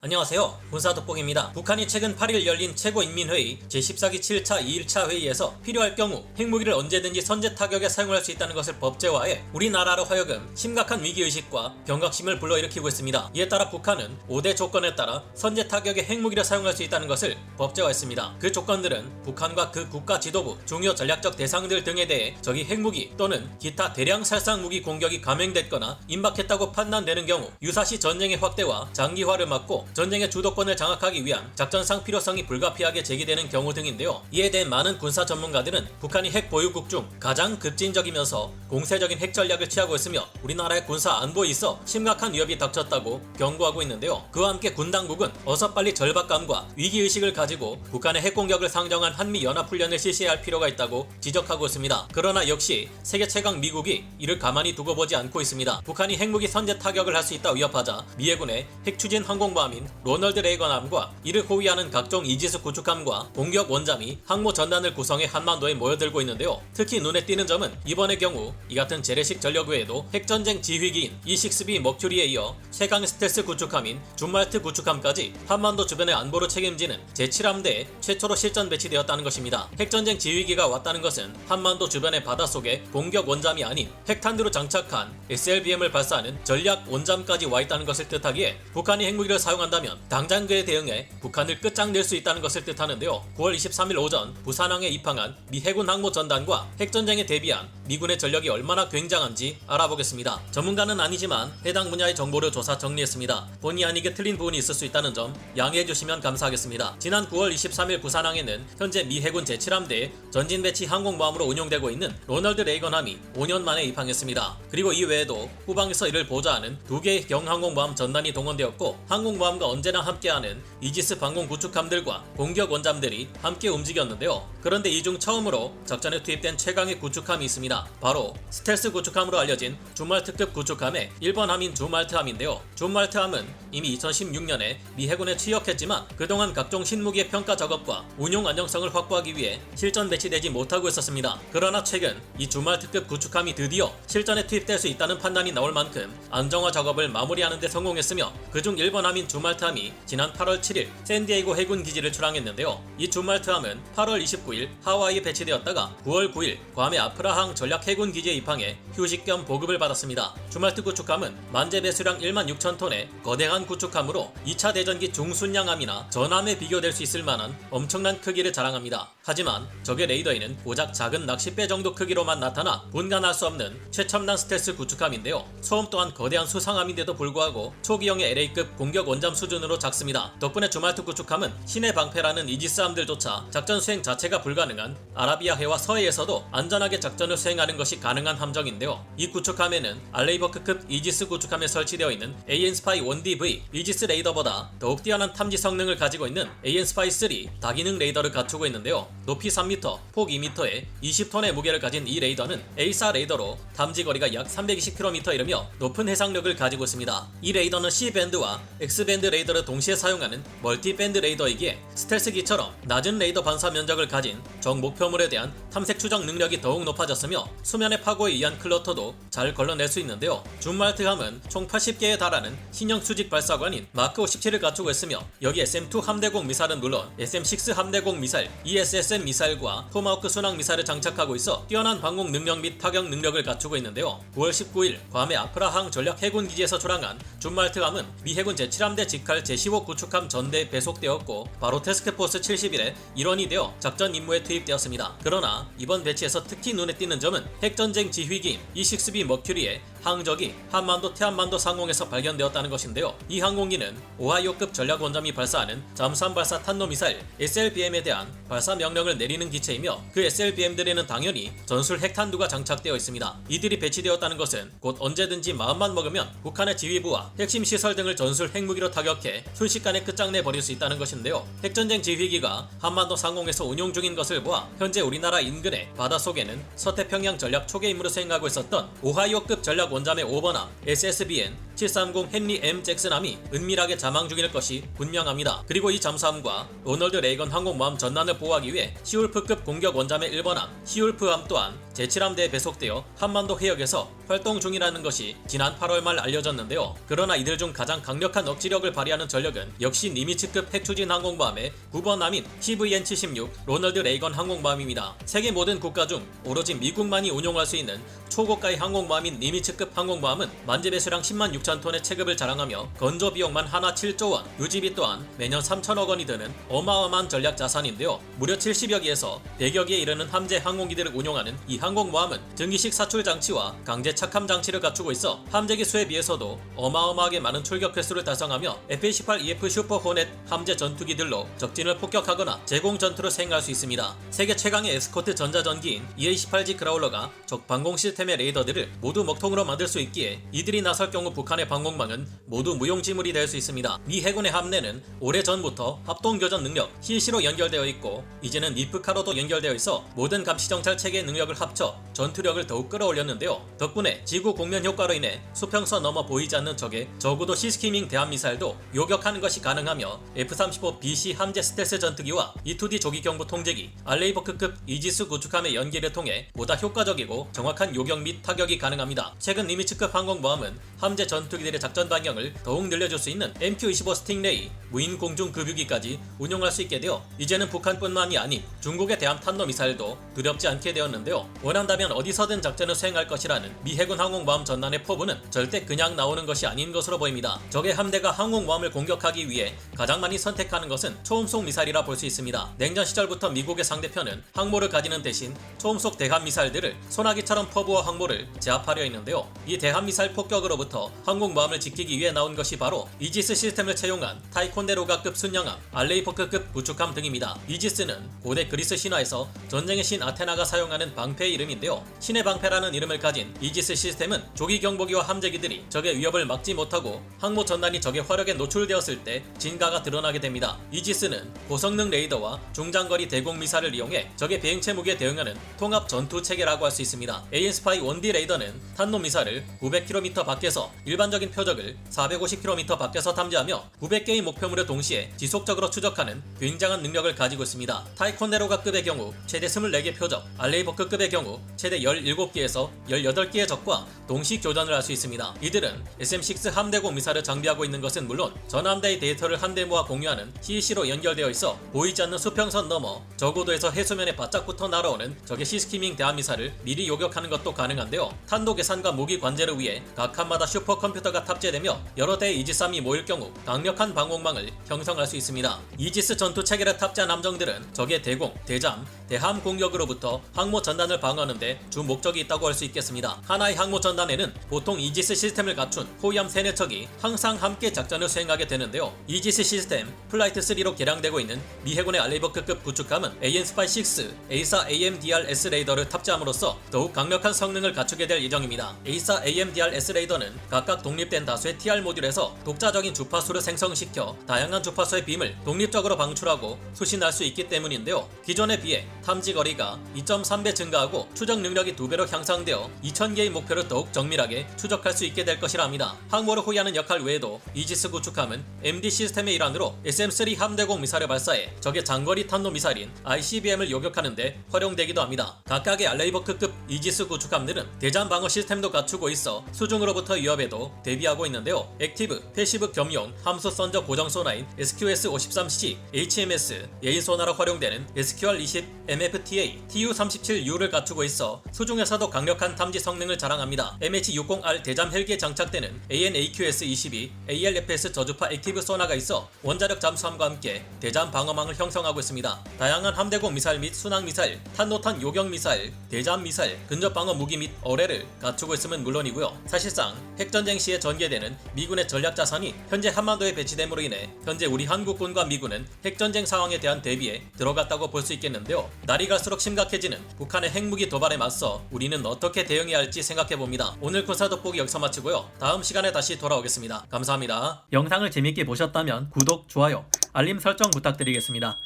안녕하세요. 군사돋보기입니다. 북한이 최근 8일 열린 최고인민회의 제14기 7차 2일차 회의에서 필요할 경우 핵무기를 언제든지 선제 타격에 사용할 수 있다는 것을 법제화해 우리나라로 하여금 심각한 위기의식과 경각심을 불러일으키고 있습니다. 이에 따라 북한은 5대 조건에 따라 선제 타격에 핵무기를 사용할 수 있다는 것을 법제화했습니다. 그 조건들은 북한과 그 국가 지도부, 중요 전략적 대상들 등에 대해 적이 핵무기 또는 기타 대량 살상 무기 공격이 감행됐거나 임박했다고 판단되는 경우 유사시 전쟁의 확대와 장기화를 막고 전쟁의 주도권을 장악하기 위한 작전상 필요성이 불가피하게 제기되는 경우 등인데요. 이에 대해 많은 군사 전문가들은 북한이 핵 보유국 중 가장 급진적이면서 공세적인 핵 전략을 취하고 있으며 우리나라의 군사 안보에 있어 심각한 위협이 닥쳤다고 경고하고 있는데요. 그와 함께 군 당국은 어서 빨리 절박감과 위기의식을 가지고 북한의 핵 공격을 상정한 한미연합훈련을 실시해야 할 필요가 있다고 지적하고 있습니다. 그러나 역시 세계 최강 미국이 이를 가만히 두고 보지 않고 있습니다. 북한이 핵무기 선제 타격을 할 수 있다 위협하자 미 해군의 핵추진 항공모함인 로널드 레이건함과 이를 호위하는 각종 이지스 구축함과 공격 원잠이 항모 전단을 구성해 한반도에 모여들고 있는데요. 특히 눈에 띄는 점은 이번의 경우 이 같은 재래식 전력 외에도 핵전쟁 지휘기인 E-6B 머큐리에 이어 최강 스텔스 구축함인 준말트 구축함까지 한반도 주변의 안보를 책임지는 제7함대에 최초로 실전 배치되었다는 것입니다. 핵전쟁 지휘기가 왔다는 것은 한반도 주변의 바닷속에 공격 원잠이 아닌 핵탄두로 장착한 SLBM을 발사하는 전략 원잠까지 와 있다는 것을 뜻하기에 북한이 핵무기를 사용한다면 당장 그에 대응해 북한을 끝장낼 수 있다는 것을 뜻하는데요. 9월 23일 오전 부산항에 입항한 미 해군 항모 전단과 핵전쟁에 대비한 미군의 전력이 얼마나 굉장한지 알아보겠습니다. 전문가는 아니지만 해당 분야의 정보를 조사 정리했습니다. 본의 아니게 틀린 부분이 있을 수 있다는 점 양해해 주시면 감사하겠습니다. 지난 9월 23일 부산항에는 현재 미 해군 제7함대의 전진 배치 항공모함으로 운용되고 있는 로널드 레이건함이 5년 만에 입항했습니다. 그리고 이 외에도 후방에서 이를 보좌하는 2개의 경항공모함 전단이 동원되었고 항공모함과 언제나 함께하는 이지스 방공 구축함들과 공격 원잠들이 함께 움직였는데요. 그런데 이 중 처음으로 작전에 투입된 최강의 구축함이 있습니다. 바로 스텔스 구축함으로 알려진 준말트급 구축함의 1번 함인 준말트함인데요. 준말트함은 이미 2016년에 미 해군에 취역했지만 그동안 각종 신무기의 평가 작업과 운용 안정성을 확보하기 위해 실전 배치되지 못하고 있었습니다. 그러나 최근 이 준말트급 구축함이 드디어 실전에 투입될 수 있다는 판단이 나올 만큼 안정화 작업을 마무리하는 데 성공했으며 그중 1번 함인 준말트함이 지난 8월 7일 샌디에이고 해군 기지를 출항했는데요. 이 준말트함은 8월 29일 하와이에 배치되었다가 9월 9일 괌의 아프라항 전략 해군 기지에 입항해 휴식 겸 보급을 받았습니다. 준말트 구축함은 만재 배수량 1만 6천 톤의 거대한 구축함으로 2차 대전기 중순양함이나 전함에 비교될 수 있을 만한 엄청난 크기를 자랑합니다. 하지만 적의 레이더에는 고작 작은 낚싯배 정도 크기로만 나타나 분간할 수 없는 최첨단 스텔스 구축함인데요. 소음 또한 거대한 수상함인데도 불구하고 초기형의 LA급 공격 원잠 수준으로 작습니다. 덕분에 준말트 구축함은 신의 방패라는 이지스함들조차 작전 수행 자체가 불가능한 아라비아해와 서해에서도 안전하게 작전을 수행하는 것이 가능한 함정인데요. 이 구축함에는 알레이버크급 이지스 구축함에 설치되어 있는 AN-SPY 1DV 이지스 레이더보다 더욱 뛰어난 탐지 성능을 가지고 있는 AN-SPY 3 다기능 레이더를 갖추고 있는데요. 높이 3m, 폭 2m에 20톤의 무게를 가진 이 레이더는 A4 레이더로 탐지 거리가 약 320km에 이르며 높은 해상력을 가지고 있습니다. 이 레이더는 C밴드와 X밴드 레이더를 동시에 사용하는 멀티밴드 레이더이기에 스텔스기처럼 낮은 레이더 반사 면적을 가진 적 목표물에 대한 탐색 추적 능력이 더욱 높아졌으며 수면의 파고에 의한 클러터도 잘 걸러낼 수 있는데요. 준말트함은 총 80개에 달하는 신형 수직 발사관인 마크 57을 갖추고 있으며 여기 SM-2 함대공 미사일은 물론 SM-6 함대공 미사일, ESSM 미사일과 토마호크 순항 미사일을 장착하고 있어 뛰어난 방공 능력 및 타격 능력을 갖추고 있는데요. 9월 19일 괌의 아프라항 전략 해군 기지에서 출항한 준말트함은 미 해군 제7함대 직할 제15 구축함 전대에 배속되었고 바로 태스크포스 71의 일원이 되어 작전 임무에 투입되었습니다. 그러나 이번 배치에서 특히 눈에 띄는 점은 핵전쟁 지휘기인 E-6B 머큐리의 항적이 한반도 태안반도 상공에서 발견되었다는 것인데요. 이 항공기는 오하이오급 전략 원잠이 발사하는 잠수함 발사 탄도미사일 SLBM에 대한 발사 명령을 내리는 기체이며 그 SLBM들에는 당연히 전술 핵탄두가 장착되어 있습니다. 이들이 배치되었다는 것은 곧 언제든지 마음만 먹으면 북한의 지휘부와 핵심 시설 등을 전술 핵무기로 타격해 순식간에 끝장내 버릴 수 있다는 것인데요. 핵전쟁 지휘기가 한반도 상공에서 운용 중인 것을 보아 현재 우리나라 인근의 바닷속에는 서태평양 전략 초계 임무를 수행하고 있었던 오하이오급 전략 원잠의 5번함 SSBN 730 헨리 M 잭슨함이 은밀하게 자망 중일 것이 분명합니다. 그리고 이 잠수함과 로널드 레이건 항공모함 전단을 보호하기 위해 시울프급 공격 원잠의 1번함 시울프함 또한 제7함대에 배속되어 한반도 해역에서 활동 중이라는 것이 지난 8월 말 알려졌는데요. 그러나 이들 중 가장 강력한 억지력을 발휘하는 전력은 역시 니미츠급 핵추진 항공모함의 9번함인 CVN-76 로널드 레이건 항공모함입니다. 세계 모든 국가 중 오로지 미국만이 운용할 수 있는 초고가의 항공모함인 니미츠급 항공모함은 만재 배수량 10만 6천 톤의 체급을 자랑하며 건조 비용만 하나 7조 원, 유지비 또한 매년 3천억 원이 드는 어마어마한 전략 자산인데요. 무려 70여 기에서 100여 기에 이르는 함재 항공기들을 운용하는 이 항공모함은 증기식 사출 장치와 강제 착함 장치를 갖추고 있어 함재기 수에 비해서도 어마어마하게 많은 출격 횟수를 달성하며 F-18EF 슈퍼 호넷 함재 전투기들로 적진을 폭격하거나 제공 전투를 수행할 수 있습니다. 세계 최강의 에스코트 전자전기인 EA-18G 그라울러가 적 방공 시스템의 레이더들을 모두 먹통으로 만들 수 있기에 이들이 나설 경우 북한의 방공망은 모두 무용지물이 될 수 있습니다. 미 해군의 함대는 오래전부터 합동교전 능력 CC로 연결되어 있고 이제는 니프카로도 연결되어 있어 모든 감시정찰 체계의 능력을 합쳐 전투력을 더욱 끌어올렸는데요. 덕분에 지구 공면 효과로 인해 수평선 넘어 보이지 않는 적의 적어도 시스키밍 대함미사일도 요격하는 것이 가능하며 F-35BC 함재 스텔스 전투기와 E-2D 조기경보 통제기, 알레이버크급 이지스 구축함의 연계를 통해 보다 효과적이고 정확한 요격 및 타격이 가능합니다. 최근 니미츠급 항공모함은 함재 전투기들의 작전 반경을 더욱 늘려줄 수 있는 MQ-25 스팅레이, 무인 공중 급유기까지 운용할 수 있게 되어 이제는 북한뿐만이 아닌 중국의 대함 탄도미사일도 두렵지 않게 되었는데요. 원한다면 어디서든 작전을 수행할 것이라는 미 해군 항공모함 전단의 포부는 절대 그냥 나오는 것이 아닌 것으로 보입니다. 적의 함대가 항공모함을 공격하기 위해 가장 많이 선택하는 것은 초음속 미사일이라 볼 수 있습니다. 냉전 시절부터 미국의 상대편은 항모를 가지는 대신 초음속 대함 미사일들을 소나기처럼 퍼부어 항모를 제압하려 했는데요. 이 대함 미사일 폭격으로부터 항공모함을 지키기 위해 나온 것이 바로 이지스 시스템을 채용한 타이콘데로가급 순영함, 알레이포크급 구축함 등입니다. 이지스는 고대 그리스 신화에서 전쟁의 신 아테나가 사용하는 방패의 이름인데요. 신의 방패라는 이름을 가진 이지스 시스템은 조기 경보기와 함재기들이 적의 위협을 막지 못하고 항모 전단이 적의 화력에 노출되었을 때 진가가 드러나게 됩니다. 이지스는 고성능 레이더와 중장거리 대공 미사를 이용해 적의 비행체 무기에 대응하는 통합 전투 체계라고 할 수 있습니다. AN-SPY 1D 레이더는 탄도 미사를 900km 밖에서 일반적인 표적을 450km 밖에서 탐지하며 900개의 목표물을 동시에 지속적으로 추적하는 굉장한 능력을 가지고 있습니다. 타이콘데로가급의 경우 최대 24개 표적, 알레이버크급의 경우 최대 17개에서 18개의 적과 동시 교전을 할 수 있습니다. 이들은 SM-6 함대공 미사를 장비하고 있는 것은 물론 전 함대의 데이터를 함대 모아 공유하는 CEC로 연결되어 있어 보이지 않는 수평선 넘어 저고도에서 해수면에 바짝 붙어 날아오는 적의 시스키밍 대함미사를 미리 요격하는 것도 가능한데요. 탄도 계산과 무기 관제를 위해 각 함마다 슈퍼컴퓨터가 탑재되며 여러 대의 이지스함이 모일 경우 강력한 방공망을 형성할 수 있습니다. 이지스 전투 체계를 탑재한 함정들은 적의 대공, 대잠, 대함 공격으로부터 항모 전단을 방어하는 데 주 목적이 있다고 할 수 있겠습니다. 하나의 항모 전단에는 보통 이지스 시스템을 갖춘 호위함 3-4척이 항상 함께 작전을 수행하게 되는데요. 이지스 시스템 플라이트 3로 개량되고 있는 미 해군의 알레이버크급 구축함은 AN-SPY-6 A4AMDR-S 레이더를 탑재함으로써 더욱 강력한 성능을 갖추게 될 예정입니다. A4AMDR-S 레이더는 각각 독립된 다수의 TR 모듈에서 독자적인 주파수를 생성시켜 다양한 주파수의 빔을 독립적으로 방출하고 수신할 수 있기 때문인데요. 기존에 비해 탐지 거리가 2.3배 증가하고 추적 능력이 2배로 향상되어 2000개의 목표를 더욱 정밀하게 추적할 수 있게 될 것이라 합니다. 항모를 호위하는 역할 외에도 이지스 구축함은 MD 시스템의 일환으로 SM-3 함대공 미사일을 발사해 적의 장거리 탄도 미사일인 ICBM을 요격하는 데 활용되기도 합니다. 각각의 알레이버크급 이지스 구축함들은 대잠 방어 시스템도 갖추고 있어 수중으로부터 위협에도 대비하고 있는데요. 액티브, 패시브 겸용 함수 선저 고정 소나인 SQS-53C, HMS, 예인 소나로 활용되는 SQR-20 MFTA, TU-37U를 갖추고 있어 수중에서도 강력한 탐지 성능을 자랑합니다. MH-60R 대잠 헬기에 장착되는 AN/AQS-22, ALFS 저주파 액티브 소나가 있어 원자력 잠수함과 함께 대잠 방어망을 형성하고 있습니다. 다양한 함대공 미사일 및 순항 미사일, 탄도탄 요격 미사일, 대잠 미사일, 근접 방어 무기 및 어뢰를 갖추고 있음은 물론이고요. 사실상 핵전쟁 시에 전개되는 미군의 전략 자산이 현재 한반도에 배치됨으로 인해 현재 우리 한국군과 미군은 핵전쟁 상황에 대한 대비에 들어갔다고 볼 수 있겠는데요. 날이 갈수록 심각해지는 북한의 핵무기 도발에 맞서 우리는 어떻게 대응해야 할지 생각해봅니다. 오늘 군사 돋보기 여기서 마치고요. 다음 시간에 다시 돌아오겠습니다. 감사합니다. 영상을 재밌게 보셨다면 구독, 좋아요, 알림 설정 부탁드리겠습니다.